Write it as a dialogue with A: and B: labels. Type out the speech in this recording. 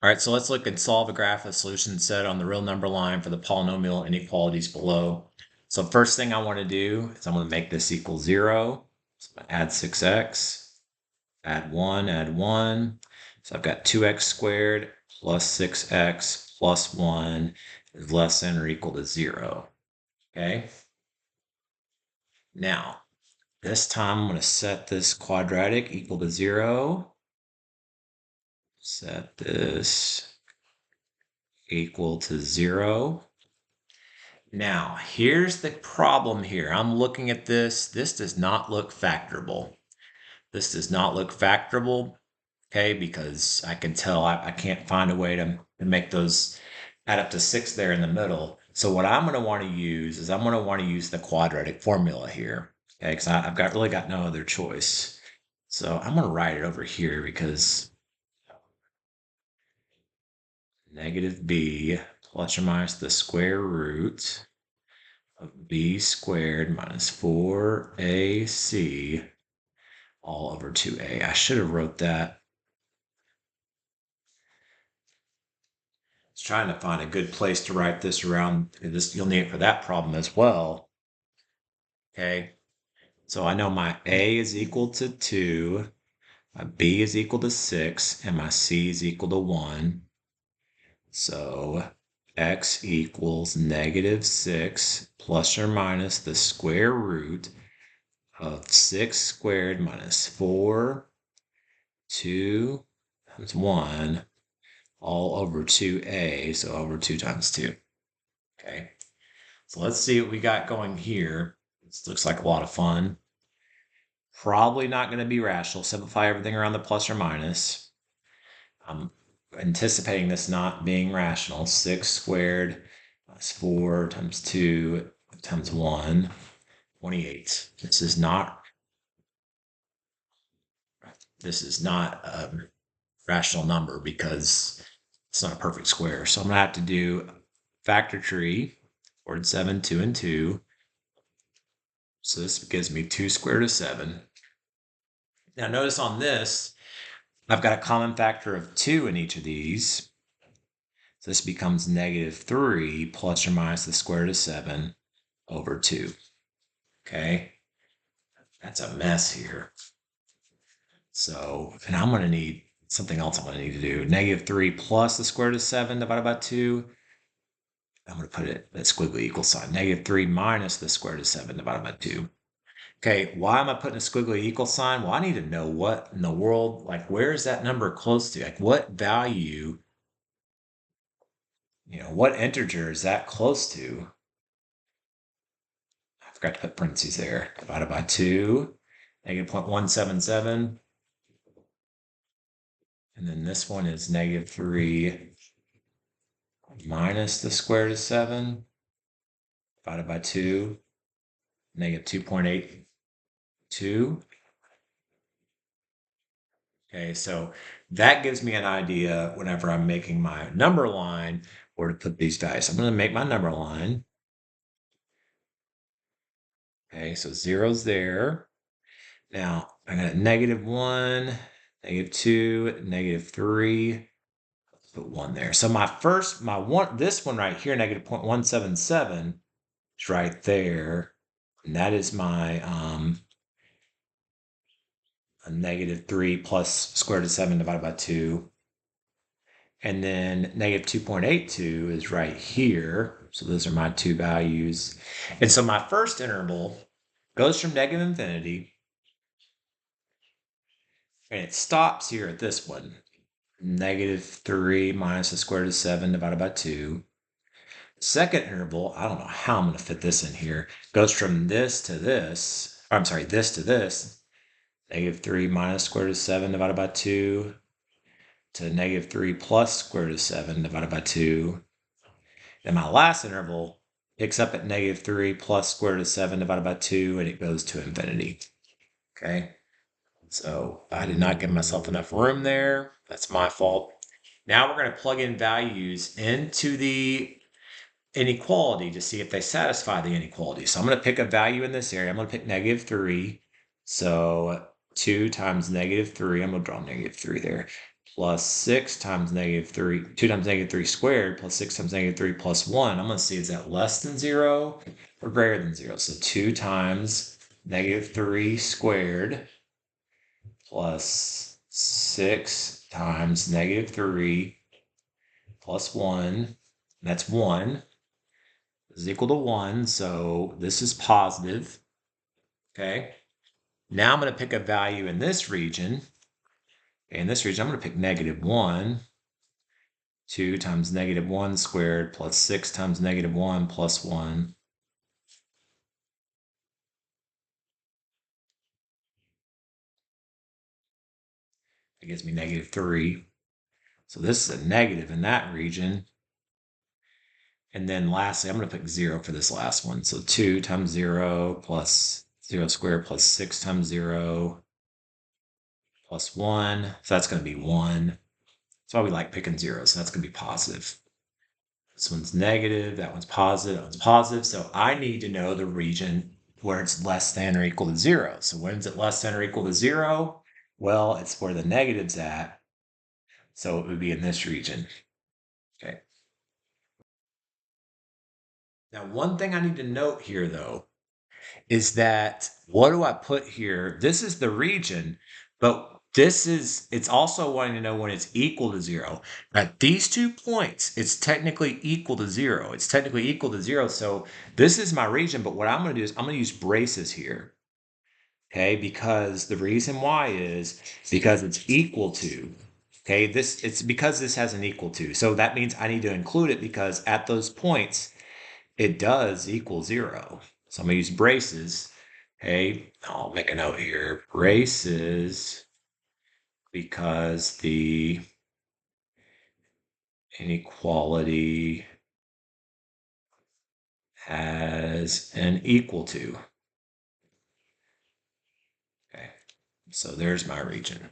A: All right, so let's look and solve a graph of solution set on the real number line for the polynomial inequalities below. So first thing I want to do is I'm going to make this equal 0. So I'm going to add 6x, add 1. So I've got 2x squared plus 6x plus 1 is less than or equal to 0. Okay? Now, this time I'm going to set this quadratic equal to 0. Set this equal to 0. Now, here's the problem here. I'm looking at this. This does not look factorable. This does not look factorable, okay, because I can tell I can't find a way to make those add up to 6 there in the middle. So what I'm going to want to use is I'm going to want to use the quadratic formula here, okay, because I've really got no other choice. So I'm going to write it over here because negative b plus or minus the square root of b squared minus 4ac all over 2a. I should have wrote that. I was trying to find a good place to write this around. You'll need it for that problem as well. Okay, so I know my a is equal to 2, my b is equal to 6, and my c is equal to 1. So x equals negative 6 plus or minus the square root of 6 squared minus 4, 2 times 1, all over 2a, so over 2 times 2. Okay, so let's see what we got going here. This looks like a lot of fun. Probably not going to be rational. Simplify everything around the plus or minus. I'm anticipating this not being rational. 6 squared minus 4 times 2 times 1, 28. This is not a rational number because it's not a perfect square. So I'm going to have to do factor tree, 4 and 7, 2 and 2. So this gives me 2 squared root of 7. Now notice on this, I've got a common factor of 2 in each of these. So this becomes negative 3 plus or minus the square root of 7 over 2. Okay, that's a mess here. So, and I'm going to need something else I'm going to need to do. Negative 3 plus the square root of 7 divided by 2. I'm going to put it that squiggly equal sign. Negative 3 minus the square root of 7 divided by 2. Okay, why am I putting a squiggly equal sign? Well, I need to know what in the world, like where is that number close to? Like what value, what integer is that close to? I forgot to put parentheses there. Divided by 2, negative 0.177. And then this one is negative 3 minus the square root of 7 divided by 2, negative 2.82. Okay, so that gives me an idea whenever I'm making my number line where to put these values. I'm going to make my number line. Okay, so 0's there. Now I got negative 1, negative 2, negative 3. Let's put 1 there. So this one right here, negative 0.177, is right there. And that is my a negative 3 plus square root of 7 divided by 2. And then negative 2.82 is right here. So those are my two values. And so my first interval goes from negative infinity, and it stops here at this one. Negative 3 minus the square root of 7 divided by 2. Second interval, I don't know how I'm going to fit this in here, goes from this to this. Or I'm sorry, this to this. Negative 3 minus square root of 7 divided by 2 to negative 3 plus square root of 7 divided by 2. Then my last interval picks up at negative 3 plus square root of 7 divided by 2, and it goes to infinity. Okay, so I did not give myself enough room there. That's my fault. Now we're going to plug in values into the inequality to see if they satisfy the inequality. So I'm going to pick a value in this area. I'm going to pick negative 3. So 2 times negative 3, I'm going to draw negative 3 there, plus 6 times negative 3, 2 times negative 3 squared plus 6 times negative 3 plus 1. I'm going to see is that less than 0 or greater than 0. So 2 times negative 3 squared plus 6 times negative 3 plus 1. That's 1. This is equal to 1. So this is positive. Okay. Now I'm going to pick a value in this region. In this region, I'm going to pick negative 1. 2 times negative 1 squared plus 6 times negative 1 plus 1. It gives me negative 3. So this is a negative in that region. And then lastly, I'm going to pick 0 for this last one. So 2 times 0 plus 0 squared plus 6 times 0 plus 1. So that's going to be 1. That's why we like picking 0. So that's going to be positive. This one's negative. That one's positive. That one's positive. So I need to know the region where it's less than or equal to 0. So when is it less than or equal to 0? Well, it's where the negative's at. So it would be in this region. Okay. Now, one thing I need to note here, though, is that what do I put here? This is the region, but it's also wanting to know when it's equal to 0. At these 2 points, it's technically equal to 0. It's technically equal to 0. So this is my region, but what I'm going to do is I'm going to use braces here. Okay, because the reason why is because it's equal to. Okay, it's because this has an equal to. So that means I need to include it because at those points, it does equal 0. So I'm going to use braces. Okay, I'll make a note here. Braces because the inequality has an equal to. Okay, so there's my region.